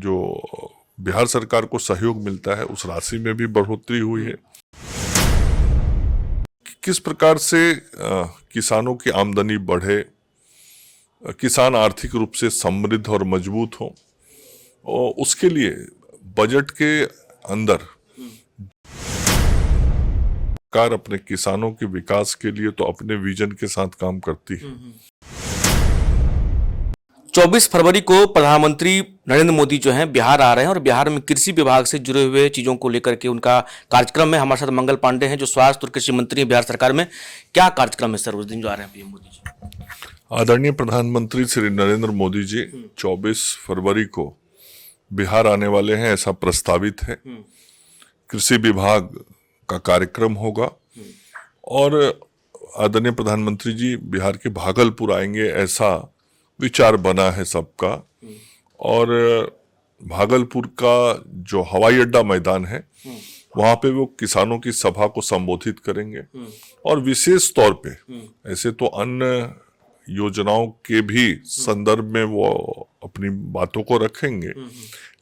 जो बिहार सरकार को सहयोग मिलता है उस राशि में भी बढ़ोतरी हुई है। किस प्रकार से किसानों की आमदनी बढ़े, किसान आर्थिक रूप से समृद्ध और मजबूत हो, और उसके लिए बजट के अंदर सरकार अपने किसानों के विकास के लिए तो अपने विजन के साथ काम करती है। 24 फरवरी को प्रधानमंत्री नरेंद्र मोदी जो हैं बिहार आ रहे हैं और बिहार में कृषि विभाग से जुड़े हुए चीज़ों को लेकर के उनका कार्यक्रम में हमारे साथ मंगल पांडे हैं जो स्वास्थ्य और कृषि मंत्री हैं बिहार सरकार में। क्या कार्यक्रम है सर उस दिन जो आ रहे हैं पीएम मोदी जी? आदरणीय प्रधानमंत्री श्री नरेंद्र मोदी जी 24 फरवरी को बिहार आने वाले हैं, ऐसा प्रस्तावित है। कृषि विभाग का कार्यक्रम होगा और आदरणीय प्रधानमंत्री जी बिहार के भागलपुर आएंगे, ऐसा विचार बना है सबका। और भागलपुर का जो हवाई अड्डा मैदान है वहां पे वो किसानों की सभा को संबोधित करेंगे और विशेष तौर पे, ऐसे तो अन्य योजनाओं के भी संदर्भ में वो अपनी बातों को रखेंगे,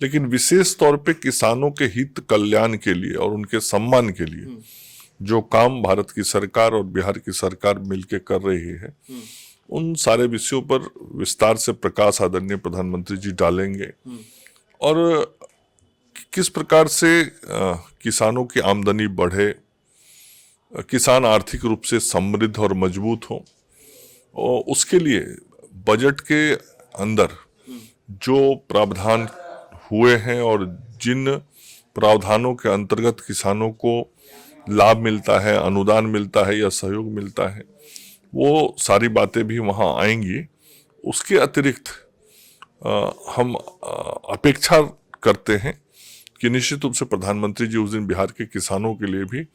लेकिन विशेष तौर पे किसानों के हित कल्याण के लिए और उनके सम्मान के लिए जो काम भारत की सरकार और बिहार की सरकार मिलकर कर रही है, उन सारे विषयों पर विस्तार से प्रकाश आदरणीय प्रधानमंत्री जी डालेंगे। और किस प्रकार से किसानों की आमदनी बढ़े, किसान आर्थिक रूप से समृद्ध और मजबूत हो, और उसके लिए बजट के अंदर जो प्रावधान हुए हैं और जिन प्रावधानों के अंतर्गत किसानों को लाभ मिलता है, अनुदान मिलता है या सहयोग मिलता है, वो सारी बातें भी वहाँ आएंगी। उसके अतिरिक्त हम अपेक्षा करते हैं कि निश्चित रूप से प्रधानमंत्री जी उस दिन बिहार के किसानों के लिए भी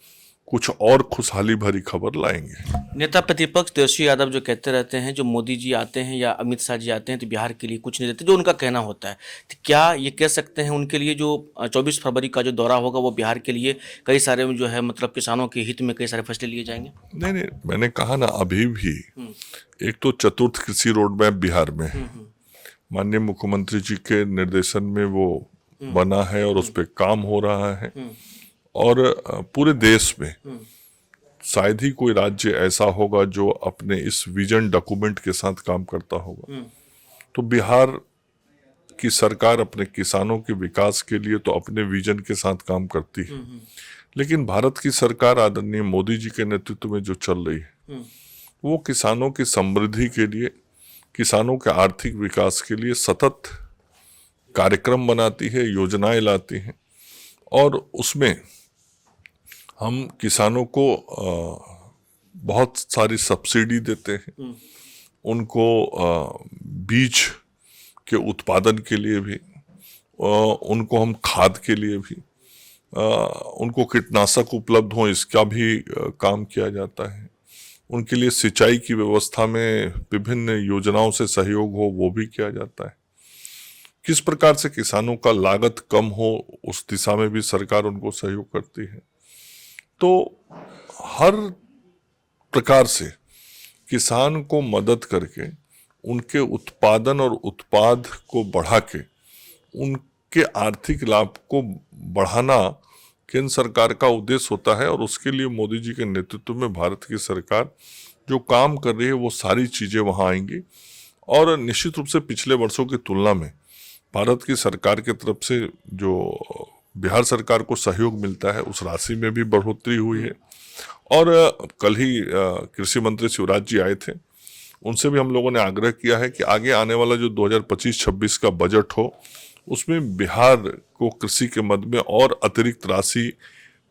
कुछ और खुशहाली भरी खबर लाएंगे। नेता प्रतिपक्ष तेजस्वी यादव जो कहते रहते हैं जो मोदी जी आते हैं या अमित शाह जी आते हैं तो बिहार के लिए कुछ नहीं देते, जो उनका कहना होता है, तो क्या ये कह सकते हैं उनके लिए जो 24 फरवरी का जो दौरा होगा वो बिहार के लिए कई सारे जो है मतलब किसानों के हित में कई सारे फैसले लिए जाएंगे? नहीं, मैंने कहा ना, अभी भी एक तो चतुर्थ कृषि रोड मैप बिहार में है, माननीय मुख्यमंत्री जी के निर्देशन में वो बना है और उस पर काम हो रहा है। और पूरे देश में शायद ही कोई राज्य ऐसा होगा जो अपने इस विजन डॉक्यूमेंट के साथ काम करता होगा। तो बिहार की सरकार अपने किसानों के विकास के लिए तो अपने विजन के साथ काम करती है, लेकिन भारत की सरकार आदरणीय मोदी जी के नेतृत्व में जो चल रही है वो किसानों की समृद्धि के लिए, किसानों के आर्थिक विकास के लिए सतत कार्यक्रम बनाती है, योजनाएं लाती हैं। और उसमें हम किसानों को बहुत सारी सब्सिडी देते हैं, उनको बीज के उत्पादन के लिए भी, उनको हम खाद के लिए भी, उनको कीटनाशक उपलब्ध हो इसका भी काम किया जाता है, उनके लिए सिंचाई की व्यवस्था में विभिन्न योजनाओं से सहयोग हो वो भी किया जाता है। किस प्रकार से किसानों का लागत कम हो उस दिशा में भी सरकार उनको सहयोग करती है। तो हर प्रकार से किसान को मदद करके उनके उत्पादन और उत्पाद को बढ़ा के उनके आर्थिक लाभ को बढ़ाना केंद्र सरकार का उद्देश्य होता है। और उसके लिए मोदी जी के नेतृत्व में भारत की सरकार जो काम कर रही है वो सारी चीजें वहां आएंगी। और निश्चित रूप से पिछले वर्षों की तुलना में भारत की सरकार की तरफ से जो बिहार सरकार को सहयोग मिलता है उस राशि में भी बढ़ोतरी हुई है। और कल ही कृषि मंत्री शिवराज जी आए थे, उनसे भी हम लोगों ने आग्रह किया है कि आगे आने वाला जो 2025-26 का बजट हो उसमें बिहार को कृषि के मद में और अतिरिक्त राशि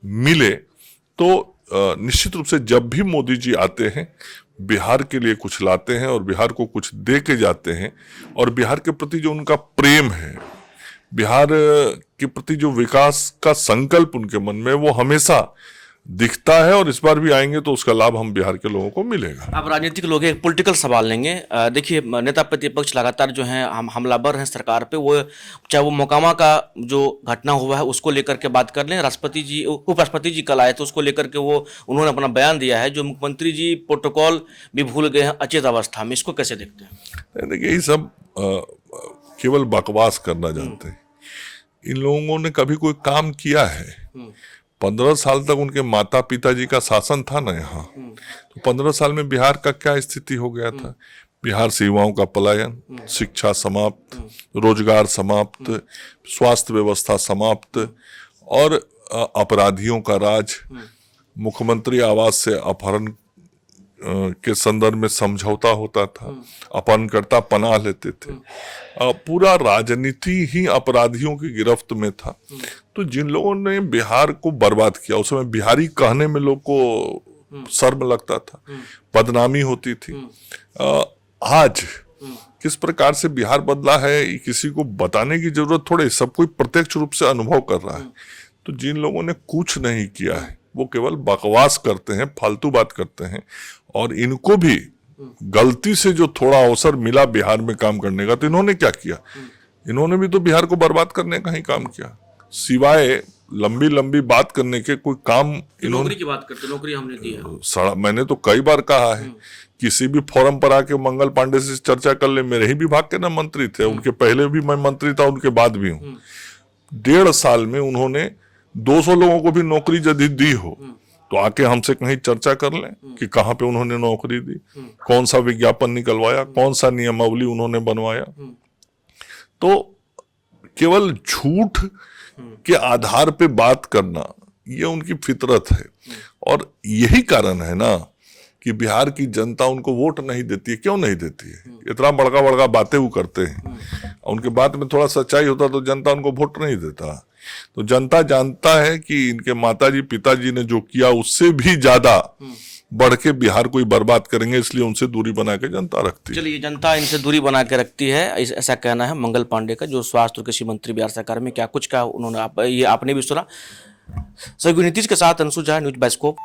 मिले। तो निश्चित रूप से जब भी मोदी जी आते हैं बिहार के लिए कुछ लाते हैं और बिहार को कुछ दे के जाते हैं। और बिहार के प्रति जो उनका प्रेम है, बिहार के प्रति जो विकास का संकल्प उनके मन में, वो हमेशा दिखता है। और इस बार भी आएंगे तो उसका लाभ हम बिहार के लोगों को मिलेगा। अब राजनीतिक लोग एक पॉलिटिकल सवाल लेंगे। देखिए नेता प्रतिपक्ष लगातार जो हैं हम हमलावर हैं सरकार पे, वो चाहे वो मोकामा का जो घटना हुआ है उसको लेकर के बात कर लें, राष्ट्रपति जी उपराष्ट्रपति जी कल आए तो उसको लेकर के वो उन्होंने अपना बयान दिया है जो मुख्यमंत्री जी प्रोटोकॉल भी भूल गए हैं अचेत अवस्था में, इसको कैसे देखते हैं? देखिए ये सब केवल बकवास करना जानते हैं। इन लोगों ने कभी कोई काम किया है? 15 साल तक उनके माता पिताजी का शासन था ना यहाँ, तो 15 साल में बिहार का क्या स्थिति हो गया था? बिहार से युवाओं का पलायन, शिक्षा समाप्त, रोजगार समाप्त, स्वास्थ्य व्यवस्था समाप्त और अपराधियों का राज, मुख्यमंत्री आवास से अपहरण के संदर्भ में समझौता होता था, अपहरणकर्ता पनाह लेते थे, पूरा राजनीति ही अपराधियों की गिरफ्त में था। तो जिन लोगों ने बिहार को बर्बाद किया, उस समय बिहारी कहने में लोग को शर्म लगता था, बदनामी होती थी। आज किस प्रकार से बिहार बदला है ये किसी को बताने की जरूरत थोड़े, सब कोई प्रत्यक्ष रूप से अनुभव कर रहा है। तो जिन लोगों ने कुछ नहीं किया है वो केवल बकवास करते हैं, फालतू बात करते हैं, और इनको भी गलती से जो थोड़ा अवसर मिला बिहार में काम करने का, तो इन्होंने क्या किया? इन्होंने भी तो बिहार को बर्बाद करने का ही काम किया, सिवाय लंबी लंबी बात करने के कोई काम इन्होंने। नौकरी की बात करते, नौकरी हमने दी है। मैंने तो कई बार कहा है, किसी भी फोरम पर आके मंगल पांडे से चर्चा कर ले, मेरे ही विभाग के ना मंत्री थे, उनके पहले भी मैं मंत्री था, उनके बाद भी हूँ। 1.5 साल में उन्होंने 200 लोगों को भी नौकरी यदि दी हो तो आके हमसे कहीं चर्चा कर लें कि कहाँ पे उन्होंने नौकरी दी, कौन सा विज्ञापन निकलवाया, कौन सा नियमावली उन्होंने बनवाया। तो केवल झूठ के आधार पे बात करना ये उनकी फितरत है, और यही कारण है ना कि बिहार की जनता उनको वोट नहीं देती है। क्यों नहीं देती है? इतना बड़का बड़का बातें वो करते हैं, उनके बात में थोड़ा सच्चाई होता तो जनता उनको वोट नहीं देता। तो जनता जानता है कि इनके माताजी पिताजी ने जो किया उससे भी ज्यादा बढ़ के बिहार को ही बर्बाद करेंगे, इसलिए उनसे दूरी बना के जनता रखती है। चलिए, जनता इनसे दूरी बना के रखती है, ऐसा कहना है मंगल पांडे का, जो स्वास्थ्य और कृषि मंत्री बिहार सरकार में क्या कुछ कहा उन्होंने। ये आपने भी सुना। सही नीतीश के साथ अंशु झा, न्यूज बाइस्कोप।